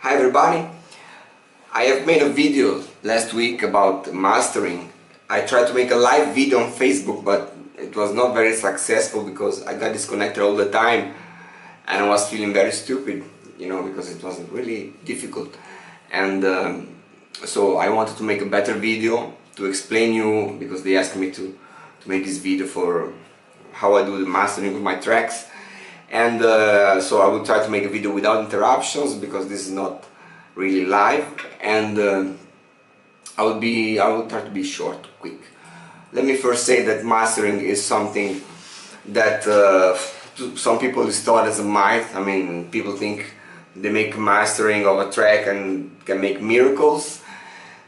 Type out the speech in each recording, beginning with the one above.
Hi everybody! I have made a video last week about mastering. I tried to make a live video on Facebook, but it was not very successful because I got disconnected all the time and I was feeling very stupid, because it was really difficult. And so I wanted to make a better video to explain you, because they asked me to make this video for how I do the mastering of my tracks. And so I will try to make a video without interruptions, because this is not really live, and I will try to be short, quick. Let me first say that mastering is something that some people is thought as a myth. I mean, people think they make mastering of a track and can make miracles.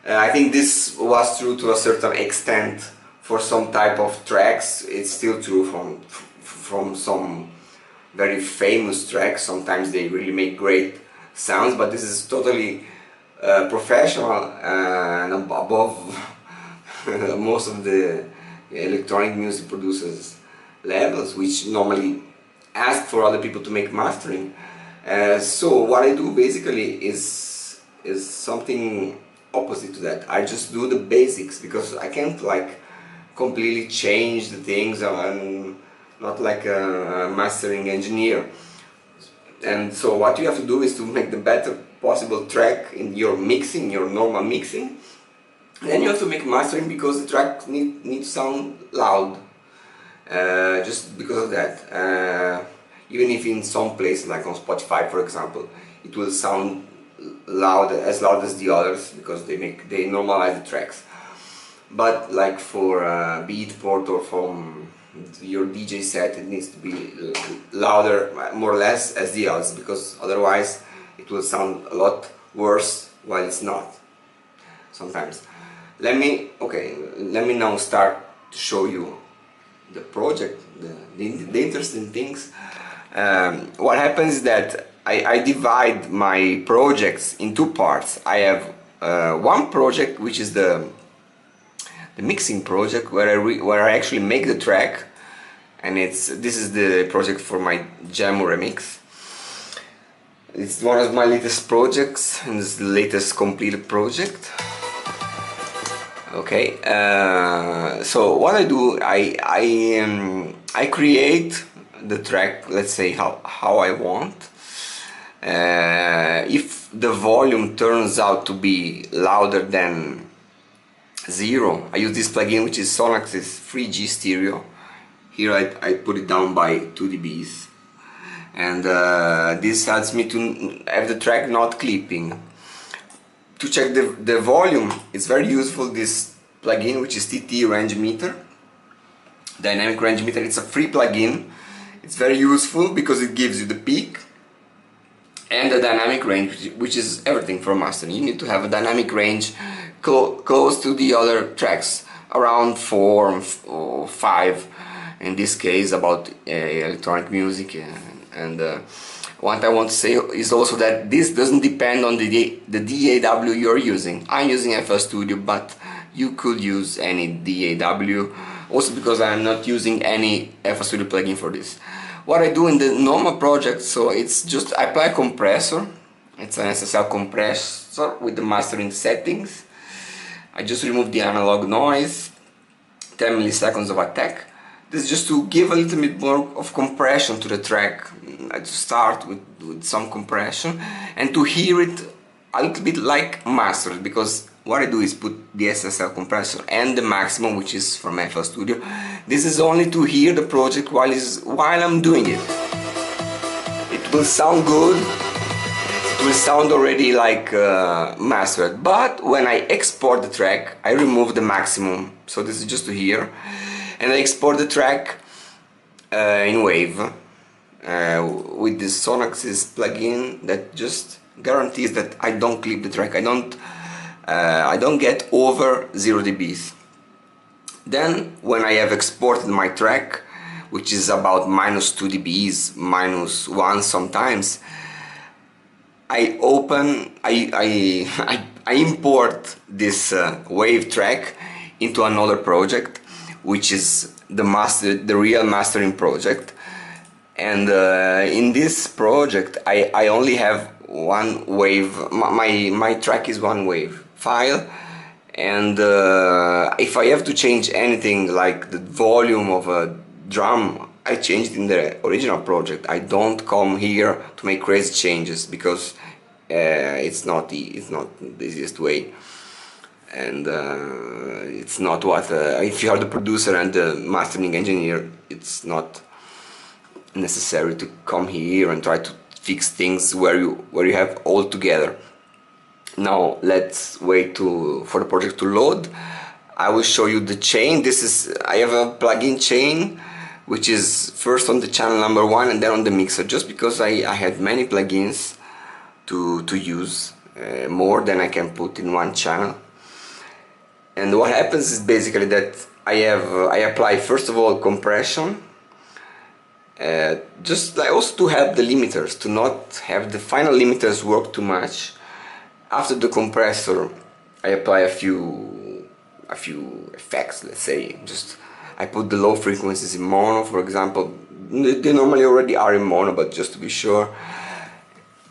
I think this was true to a certain extent for some type of tracks. It's still true from some very famous tracks. Sometimes they really make great sounds, but this is totally professional and above most of the electronic music producers levels, which normally ask for other people to make mastering. So what I do basically is something opposite to that. I just do the basics, because I can't like completely change the things. I'm not like a mastering engineer. And so what you have to do is to make the better possible track in your mixing, your normal mixing. And then you have to make mastering because the track needs to sound loud, just because of that. Even if in some places, like on Spotify for example, it will sound loud as the others, because they normalize the tracks. But like for Beatport or from your DJ set, it needs to be louder, more or less, as the others, because otherwise it will sound a lot worse while it's not, sometimes. Let me now start to show you the project, the interesting things. What happens is that I divide my projects in two parts. I have one project, which is the mixing project, where I actually make the track, and this is the project for my Jamu remix. It's one of my latest projects, and it's the latest completed project. Okay, so what I do, I create the track, let's say how I want. If the volume turns out to be louder than 0, I use this plugin, which is Sonax's 3G stereo. Here I put it down by 2 dBs, and this helps me to have the track not clipping. To check the volume, it's very useful, this plugin, which is TT Range Meter, Dynamic Range Meter. It's a free plugin. It's very useful because it gives you the peak and the dynamic range, which is everything for mastering. You need to have a dynamic range close to the other tracks, around 4 or 5 in this case, about electronic music. And what I want to say is also that this doesn't depend on the DAW you're using. I'm using FL Studio, but you could use any DAW, also because I'm not using any FL Studio plugin for this. What I do in the normal project, so it's just I apply a compressor. It's an SSL compressor with the mastering settings. I just remove the analog noise, 10 milliseconds of attack. This is just to give a little bit more of compression to the track. I just start with some compression, and to hear it a little bit like mastered, because what I do is put the SSL compressor and the maximum, which is from FL Studio. This is only to hear the project while I'm doing it. It will sound good. It will sound already like mastered. But when I export the track, I remove the maximum. So this is just to hear, and I export the track in Wave with this Sonax's plugin that just guarantees that I don't clip the track. I don't get over 0 dBs. Then when I have exported my track, which is about -2 dBs, -1 sometimes, I import this wave track into another project, which is the real mastering project. And in this project I only have one wave. My track is one wave file, and if I have to change anything like the volume of a drum, I change it in the original project. I don't come here to make crazy changes because it's not the easiest way, and it's not what if you are the producer and the mastering engineer, it's not necessary to come here and try to fix things where you have all together. Now let's wait for the project to load. I will show you the chain. I have a plugin chain which is first on the channel number 1 and then on the mixer, just because I had many plugins to use, more than I can put in one channel. And what happens is basically that I apply first of all compression, just like also to help the limiters, to not have the final limiters work too much. After the compressor, I apply a few effects, let's say. Just I put the low frequencies in mono, for example. They normally already are in mono, but just to be sure.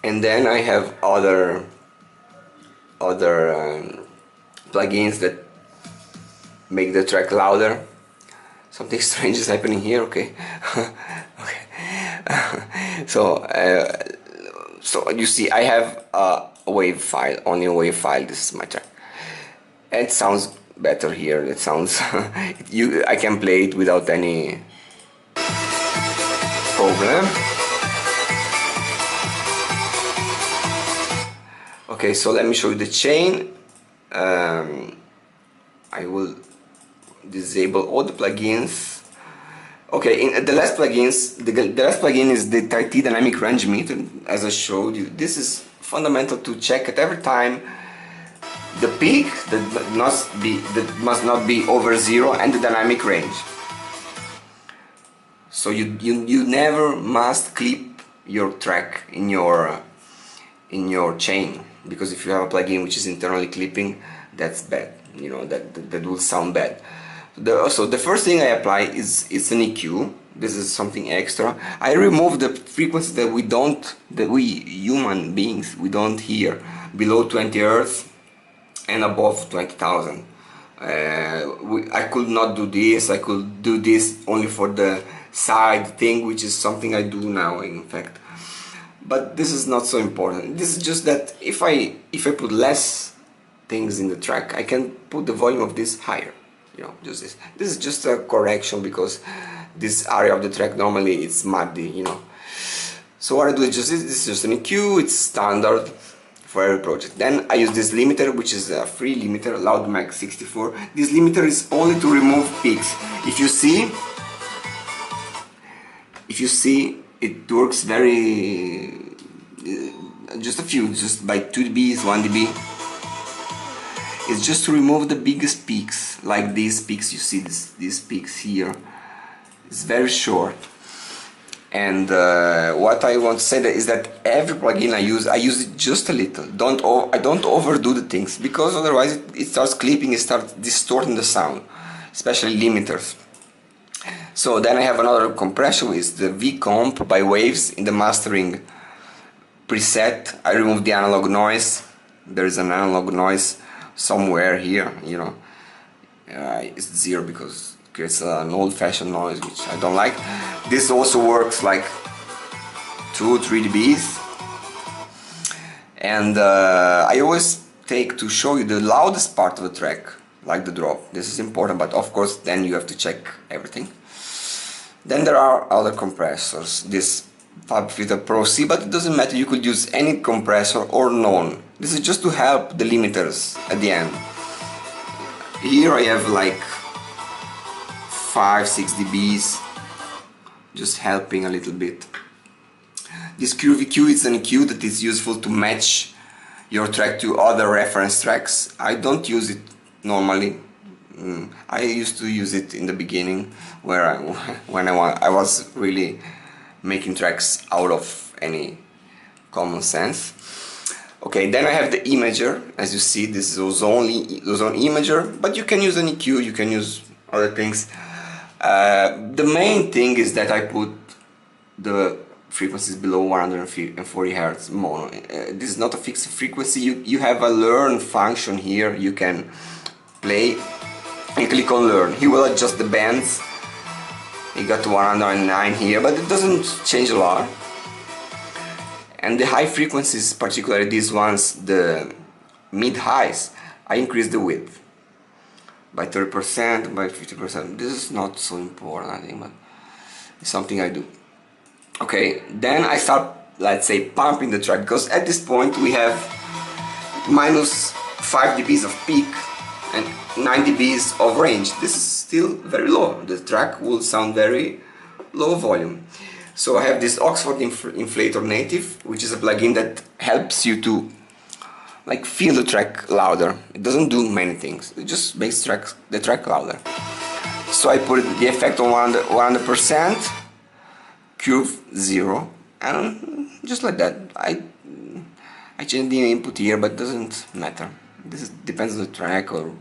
And then I have other plugins that make the track louder. Something strange is happening here. Okay. Okay. So you see, I have a wave file, only a wave file. This is my track. It sounds better here. It sounds I can play it without any problem. Okay, so let me show you the chain. I will disable all the plugins. Okay, in the last plugins, the last plugin is the T dynamic range meter. As I showed you, this is fundamental to check at every time the peak that must not be over 0 and the dynamic range. So you never must clip your track in your chain, because if you have a plugin which is internally clipping, that's bad. You know, that will sound bad. So the first thing I apply is an EQ. This is something extra. I remove the frequency that we human beings, we don't hear, below 20 Hz and above 20,000. I could not do this. I could do this only for the side thing, which is something I do now, in fact. But this is not so important. This is just that if I put less things in the track, I can put the volume of this higher. You know, just this. This is just a correction because this area of the track normally it's muddy, you know. So what I do is this is just an EQ. It's standard for every project. Then I use this limiter, which is a free limiter, Loud Max 64. This limiter is only to remove peaks. If you see, it works very just a few, just by 2 dB, 1 dB. It's just to remove the biggest peaks, like these peaks. You see these peaks here. It's very short. And what I want to say is that every plugin I use it just a little. I don't overdo the things, because otherwise it starts clipping, it starts distorting the sound, especially limiters. So then I have another compression with the V comp by Waves in the mastering preset. I remove the analog noise. There is an analog noise somewhere here, you know. It's 0 because it creates an old-fashioned noise which I don't like. This also works like 2-3 dBs. And I always take to show you the loudest part of the track, like the drop. This is important, but of course then you have to check everything. Then there are other compressors. This FabFilter Pro C, but it doesn't matter, you could use any compressor or none. This is just to help the limiters at the end. Here I have like 5-6 dBs, just helping a little bit. This QVQ is an EQ that is useful to match your track to other reference tracks. I don't use it normally. I used to use it in the beginning, where I was really making tracks out of any common sense. Okay, then I have the imager. As you see, this is ozone imager, but you can use an EQ, you can use other things. The main thing is that I put the frequencies below 140 Hz mono. This is not a fixed frequency. You have a learn function here. You can play and click on learn. He will adjust the bands. You got 109 here, but it doesn't change a lot. And the high frequencies, particularly these ones, the mid-highs, I increase the width by 30%, by 50%. This is not so important, I think, but it's something I do. Okay, then I start, let's say, pumping the track, because at this point we have minus 5 dBs of peak and 9 dBs of range. This is still very low. The track will sound very low volume. So I have this Oxford Inflator Native, which is a plugin that helps you to like feel the track louder. It doesn't do many things. It just makes the track louder. So I put the effect on 100%, curve 0, and just like that. I change the input here, but it doesn't matter. This depends on the track, or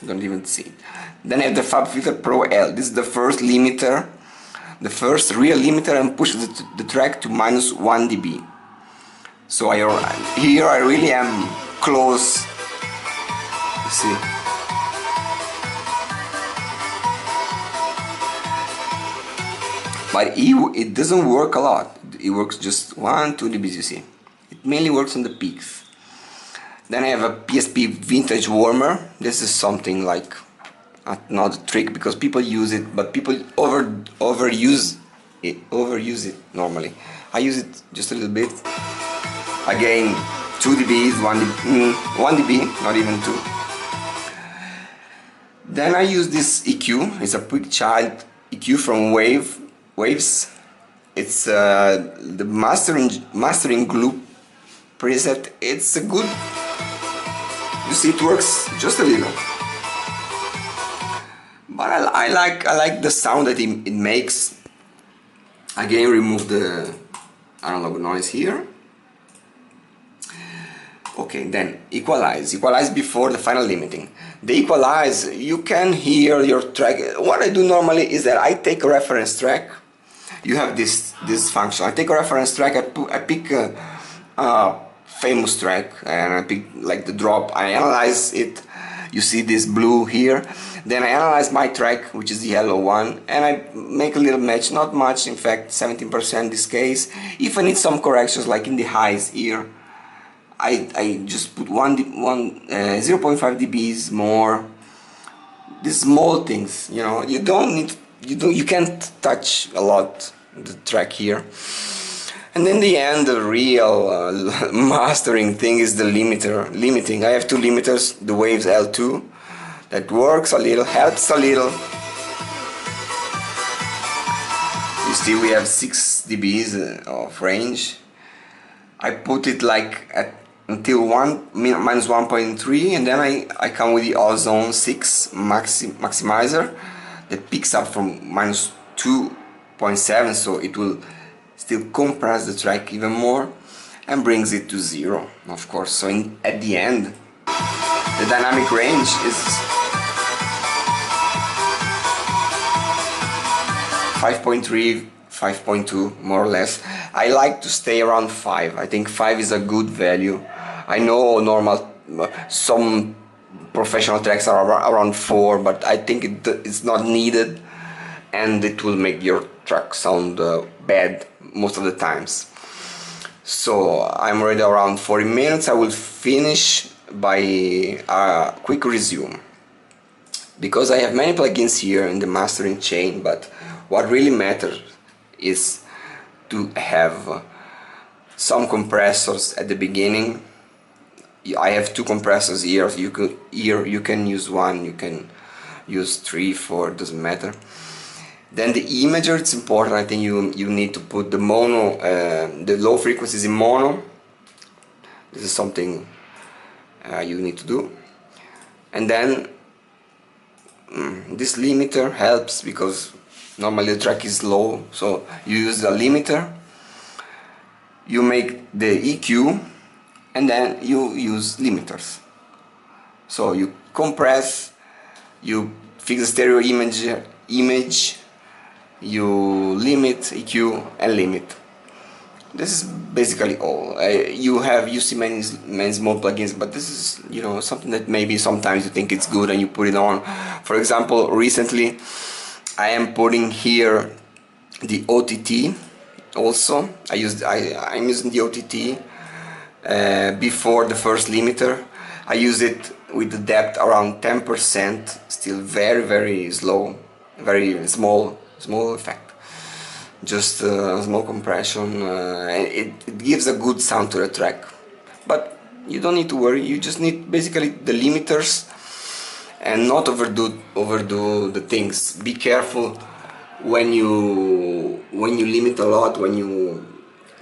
you don't even see it. Then I have the FabFilter Pro L. This is the first limiter, the first real limiter, and push the track to minus 1 dB. So here I really am close. You see. But it doesn't work a lot. It works just 1-2 dBs, you see. It mainly works on the peaks. Then I have a PSP Vintage Warmer. This is something like not a trick, because people use it, but people overuse it normally. I use it just a little bit. Again, 2 dBs, 1 dB, not even 2. Then I use this EQ. It's a quick child EQ from Waves. It's the mastering glue preset. It's a good. You see, it works just a little. But I like the sound that it makes. Again, remove the analog noise here. Okay, then equalize before the final limiting. The equalize, you can hear your track. What I do normally is that I take a reference track. You have this function. I take a reference track. I pick a famous track, and I pick like the drop. I analyze it. You see this blue here. Then I analyze my track, which is the yellow one, and I make a little match. Not much, in fact, 17% this case. If I need some corrections, like in the highs here, I just put 0.5 dBs more. These small things, you know. You can't touch a lot the track here. And in the end, the real mastering thing is the limiting. I have 2 limiters, the Waves L2, that works a little, helps a little. You see, we have 6 dBs of range. I put it like until minus 1.3, and then I come with the Ozone 6 maximizer that picks up from minus 2.7, so it will still compress the track even more and brings it to 0, of course. So at the end, the dynamic range is 5.3, 5.2 more or less. I like to stay around 5. I think 5 is a good value. I know some professional tracks are around 4, but I think it's not needed, and it will make your track sound bad most of the times. So I'm already around 40 minutes. I will finish by a quick resume, because I have many plugins here in the mastering chain, but what really matters is to have some compressors at the beginning. I have 2 compressors here. You can use 1, you can use 3, 4, doesn't matter. Then the imager, it's important. I think you need to put the mono, the low frequencies in mono. This is something you need to do. And then this limiter helps, because normally the track is low, so you use the limiter. You make the EQ, and then you use limiters. So you compress, you fix the stereo image, you limit, EQ, and limit. this is basically all. You see many small plugins, but this is, you know, something that maybe sometimes you think it's good and you put it on. For example, recently I am putting here the OTT also. I'm using the OTT before the first limiter. I use it with the depth around 10%, still very slow, very small effect, just a small compression, and it gives a good sound to the track. But you don't need to worry, you just need basically the limiters and not overdo the things. Be careful when you limit a lot, when you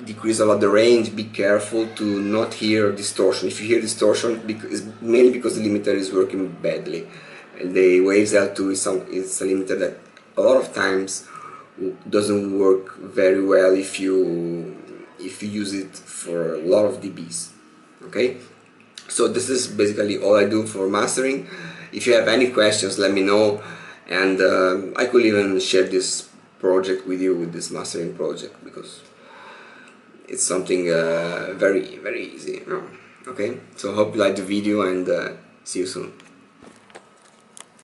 decrease a lot the range. Be careful to not hear distortion. If you hear distortion, it's mainly because the limiter is working badly. And the Waves L2 is a limiter that a lot of times doesn't work very well if you use it for a lot of dBs. Okay, so this is basically all I do for mastering. If you have any questions, let me know, and I could even share this project with you, with this mastering project, because it's something very easy, you know? Okay, so hope you liked the video, and see you soon.